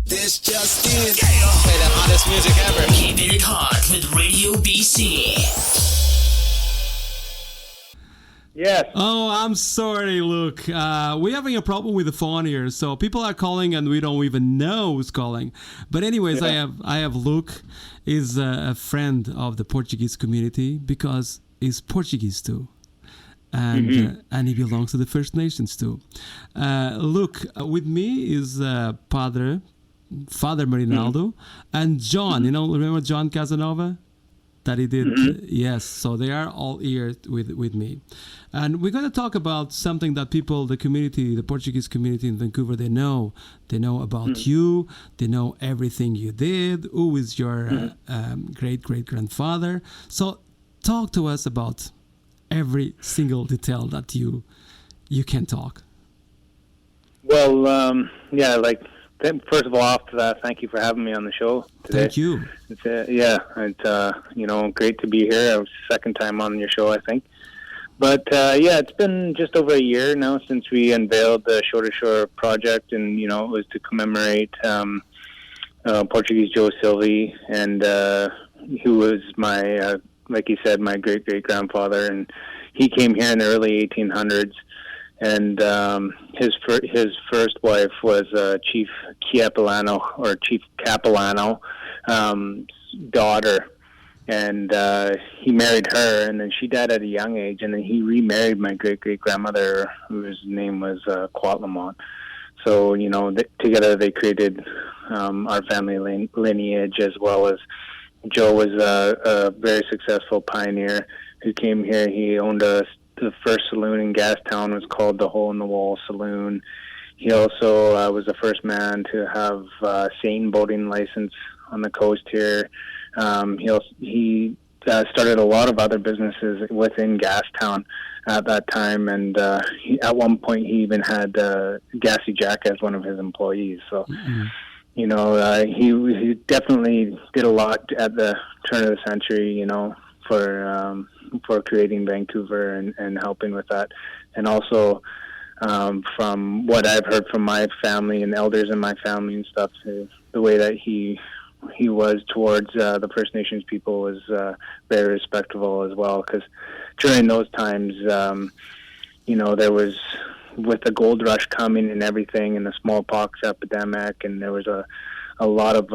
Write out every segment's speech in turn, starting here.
This just in. Play the hottest music ever. Keeping it hot with Radio BC. Yes. Oh, I'm sorry, Luke. We're having a problem with the phone here, so people are calling and we don't even know who's calling. But anyways, Yeah. I have Luke. Is a friend of the Portuguese community because he's Portuguese too, and he belongs to the First Nations too. Luke, with me is Father Marinaldo, and John. You know, remember John Casanova? That he did. Yes, so they are all here with me. And we're going to talk about something that people, the community, the Portuguese community in Vancouver, they know. They know about you. They know everything you did. Who is your great-great-grandfather? So talk to us about every single detail that you can talk. Well, first of all, thank you for having me on the show today. Thank you. It's great to be here. It was the second time on your show, I think. But it's been just over a year now since we unveiled the Shore to Shore project, and it was to commemorate Portuguese Joe Silva, and who was my, like you said, my great grandfather, and he came here in the early 1800s. And his first wife was Chief Capilano daughter, and he married her, and then she died at a young age, and then he remarried my great-great-grandmother, whose name was Quatlamont. So, together they created our family lineage, as well as Joe was a very successful pioneer who came here. He owned the first saloon in Gastown, was called the Hole in the Wall Saloon. He also was the first man to have a seine boating license on the coast here. He started a lot of other businesses within Gastown at that time, and at one point he even had Gassy Jack as one of his employees. So, he definitely did a lot at the turn of the century, for creating Vancouver and helping with that. And also, from what I've heard from my family and elders in my family and stuff, the way that he was towards the First Nations people was very respectable as well. Because during those times, there was, with the gold rush coming and everything, and the smallpox epidemic, and there was a lot of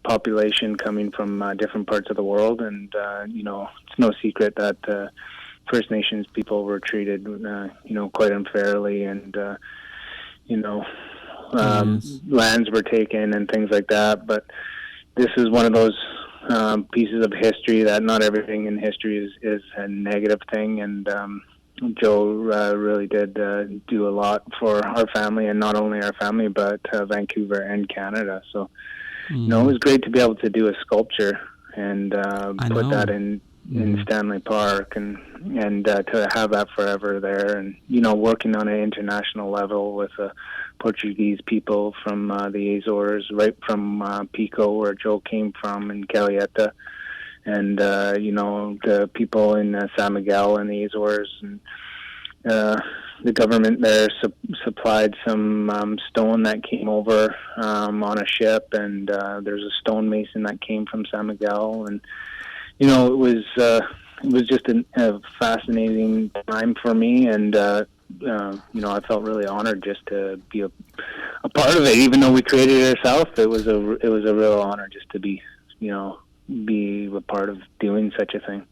population coming from different parts of the world, and it's no secret that First Nations people were treated quite unfairly, and lands were taken and things like that. But this is one of those pieces of history that not everything in history is a negative thing, and Joe really did do a lot for our family, and not only our family but Vancouver and Canada. So it was great to be able to do a sculpture and put that in Stanley Park, and to have that forever there, and working on an international level with Portuguese people from the Azores, right from Pico, where Joe came from, in Calheta, and the people in San Miguel and the Azores, and the government there supplied some stone that came over on a ship, and there's a stonemason that came from San Miguel, and it was just a fascinating time for me, and I felt really honored just to be a part of it. Even though we created it ourselves, it was a real honor just to be a part of doing such a thing.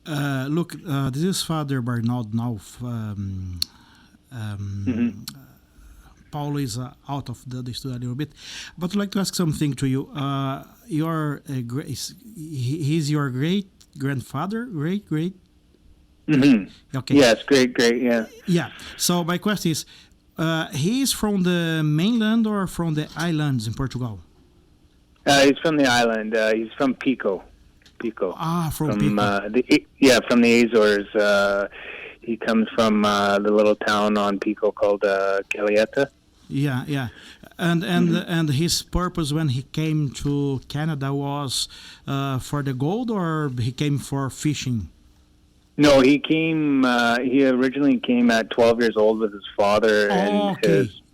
Look, this is Father Bernard now. Paulo is out of the studio a little bit, but I'd like to ask something to you. He's your great grandfather, great. Okay. Yes, great, yeah. Yeah. So my question is, he's from the mainland or from the islands in Portugal? He's from the island. He's from Pico. From Pico. From the Azores. He comes from the little town on Pico called Calheta. Yeah. And his purpose when he came to Canada was for the gold, or he came for fishing? No, he came. He originally came at 12 years old with his father and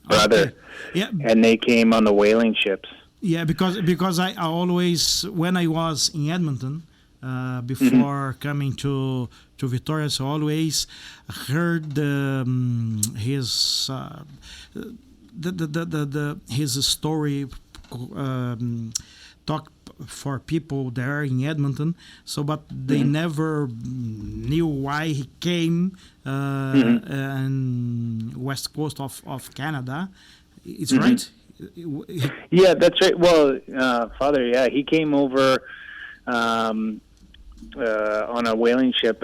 brother. Okay. Yeah. And they came on the whaling ships. Yeah, because I always, when I was in Edmonton, before coming to Victoria, so I always heard his his story talk for people there in Edmonton. So, but they never knew why he came and west coast of Canada. It's right. Yeah, that's right. Well, Father, yeah, he came over on a whaling ship.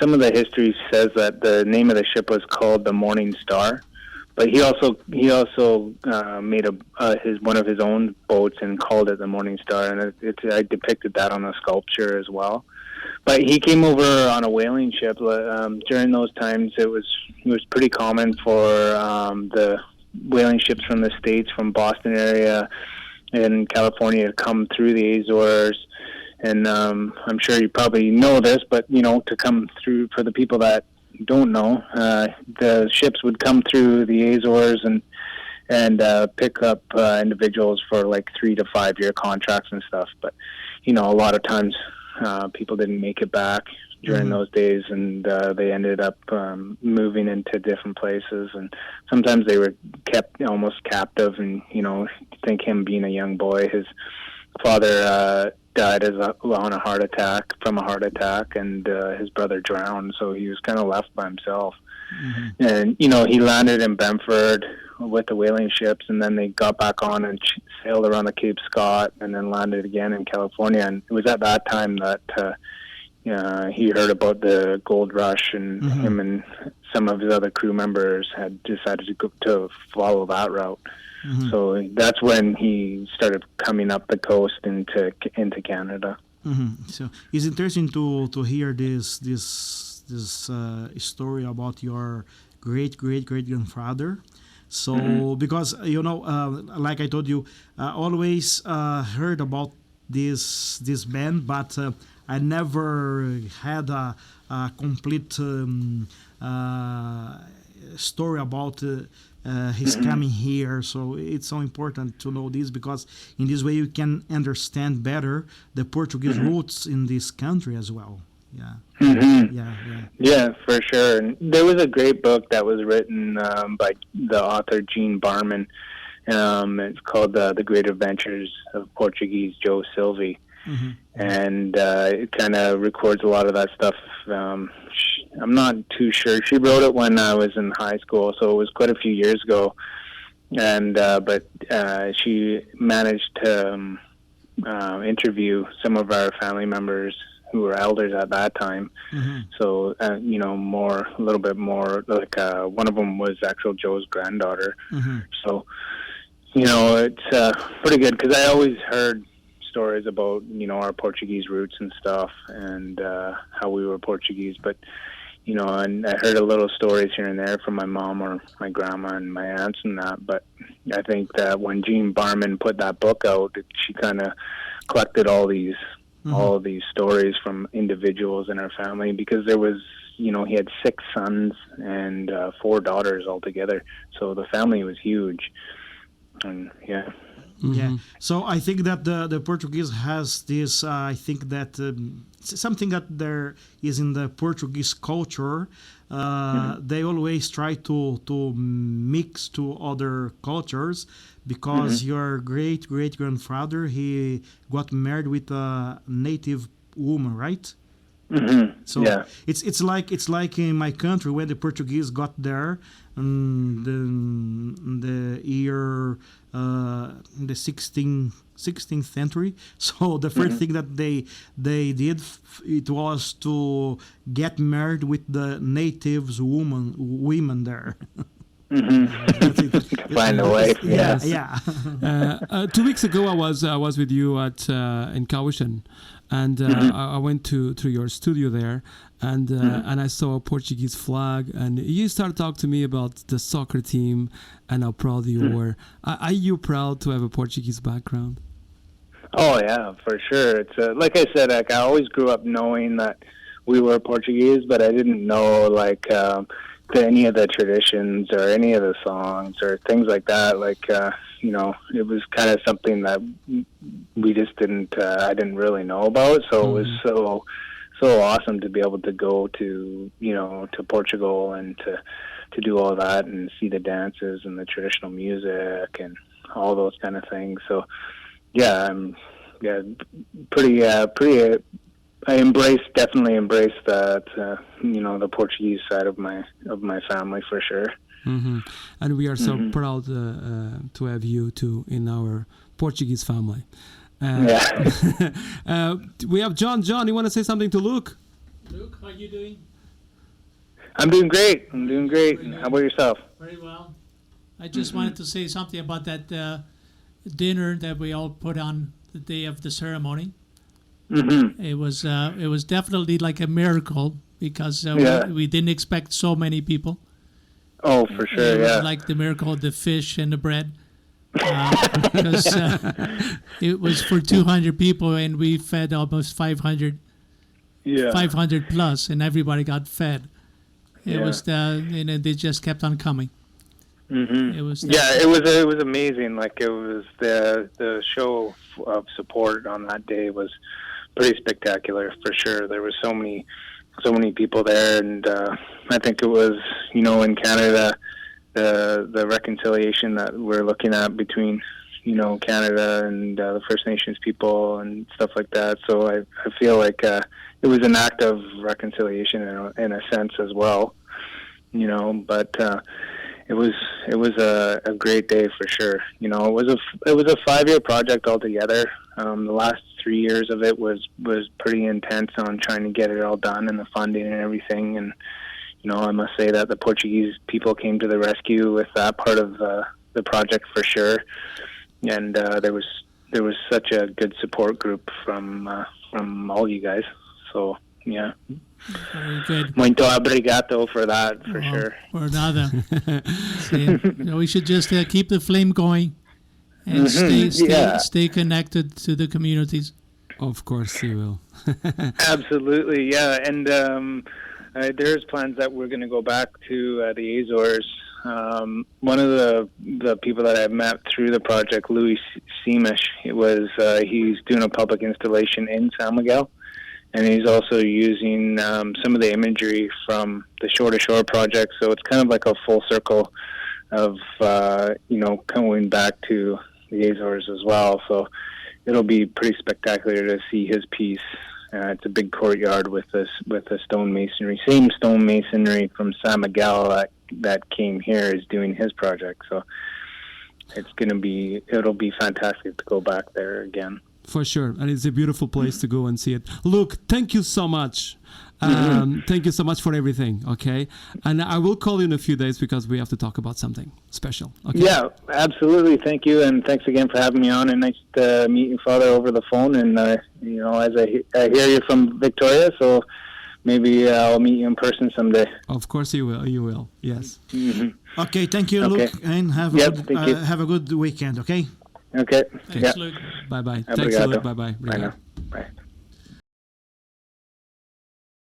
Some of the history says that the name of the ship was called the Morning Star, but he also made one of his own boats and called it the Morning Star, and I depicted that on a sculpture as well. But he came over on a whaling ship. During those times, it was pretty common for the whaling ships from the States, from Boston area and California, to come through the Azores. And I'm sure you probably know this, but to come through, for the people that don't know, the ships would come through the Azores and pick up individuals for like 3 to 5 year contracts and stuff. But a lot of times people didn't make it back during those days, and they ended up moving into different places, and sometimes they were kept almost captive. And think him being a young boy, his father died from a heart attack, and his brother drowned, so he was kind of left by himself. And he landed in Brantford with the whaling ships, and then they got back on and sailed around the Cape Scott, and then landed again in California. And it was at that time that he heard about the gold rush, and him and some of his other crew members had decided to follow that route. So that's when he started coming up the coast into Canada. So it's interesting to hear this story about your great grandfather. So because like I told you, I always heard about this band, but I never had a complete story about his coming here. So it's so important to know this, because in this way you can understand better the Portuguese roots in this country as well. Yeah, for sure. And there was a great book that was written by the author Jean Barman. It's called The Great Adventures of Portuguese Joe Silvey. And it kind of records a lot of that stuff. I'm not too sure. She wrote it when I was in high school, so it was quite a few years ago. And but she managed to interview some of our family members who were elders at that time. So a little bit more like one of them was actual Joe's granddaughter. So it's pretty good, because I always heard stories about our Portuguese roots and stuff, and how we were Portuguese, but and I heard a little stories here and there from my mom or my grandma and my aunts and that. But I think that when Jean Barman put that book out, she kind of collected all these stories from individuals in our family, because there was he had 6 sons and 4 daughters altogether, so the family was huge. And So I think that the Portuguese has this. I think that something that there is in the Portuguese culture. They always try to mix to other cultures, because your great grandfather, he got married with a native woman, right? So it's like in my country, when the Portuguese got there in the year in the 16th century. So the first thing that they did, it was to get married with the natives women there. Find a way. Yeah. 2 weeks ago, I was with you at in Cowichan, and I went to your studio there, and I saw a Portuguese flag, and you started talking to me about the soccer team and how proud you were. Are you proud to have a Portuguese background? Oh yeah, for sure. It's like I said, I always grew up knowing that we were Portuguese, but I didn't know any of the traditions or any of the songs or things like that. Like, it was kind of something that we just I didn't really know about. So it was so awesome to be able to go to, to Portugal and to do all that and see the dances and the traditional music and all those kind of things. So pretty. I definitely embrace that, the Portuguese side of my family for sure. Mm-hmm. And we are so proud to have you too in our Portuguese family. We have John. John, you want to say something to Luke? Luke, how are you doing? I'm doing great. How about yourself? Very well. I just wanted to say something about that dinner that we all put on the day of the ceremony. Mm-hmm. It was definitely like a miracle because we didn't expect so many people. Oh, for sure, it was like the miracle of the fish and the bread. Because it was for 200 people and we fed almost 500. 500 plus, and everybody got fed. It was they just kept on coming. Mm-hmm. It was it was amazing. Like it was the show of support on that day was pretty spectacular for sure. There were so many people there, and I think it was in Canada the reconciliation that we're looking at between Canada and the First Nations people and stuff like that. So I feel like it was an act of reconciliation in a sense as well, but it was a great day for sure. It was a 5-year project altogether. The last 3 years of it was pretty intense on trying to get it all done and the funding and everything. And I must say that the Portuguese people came to the rescue with that part of the project for sure. And there was such a good support group from all you guys. So yeah. Very good. Muito obrigado for that, for sure. For nada. We should just keep the flame going and stay connected to the communities. Of course you will. Absolutely, yeah. And there's plans that we're going to go back to the Azores. One of the people that I've met through the project, Louis Seamish, he's doing a public installation in San Miguel. And he's also using some of the imagery from the Shore to Shore project. So it's kind of like a full circle of, going back to the Azores as well. So it'll be pretty spectacular to see his piece. It's a big courtyard with the stone masonry. Same stone masonry from San Miguel that came here is doing his project. So it'll be fantastic to go back there again. For sure, and it's a beautiful place to go and see it. Luke, thank you so much. Thank you so much for everything, okay? And I will call you in a few days because we have to talk about something special, okay? Yeah, absolutely. Thank you, and thanks again for having me on. And nice to meet you, Father, over the phone. And, as I hear you're from Victoria, so maybe I'll meet you in person someday. Of course you will, yes. Mm-hmm. Okay, thank you, Luke, and have a good weekend, okay? Okay. Thanks, Luke. Bye-bye. Thanks, Luke. Bye-bye. Bye now. Bye.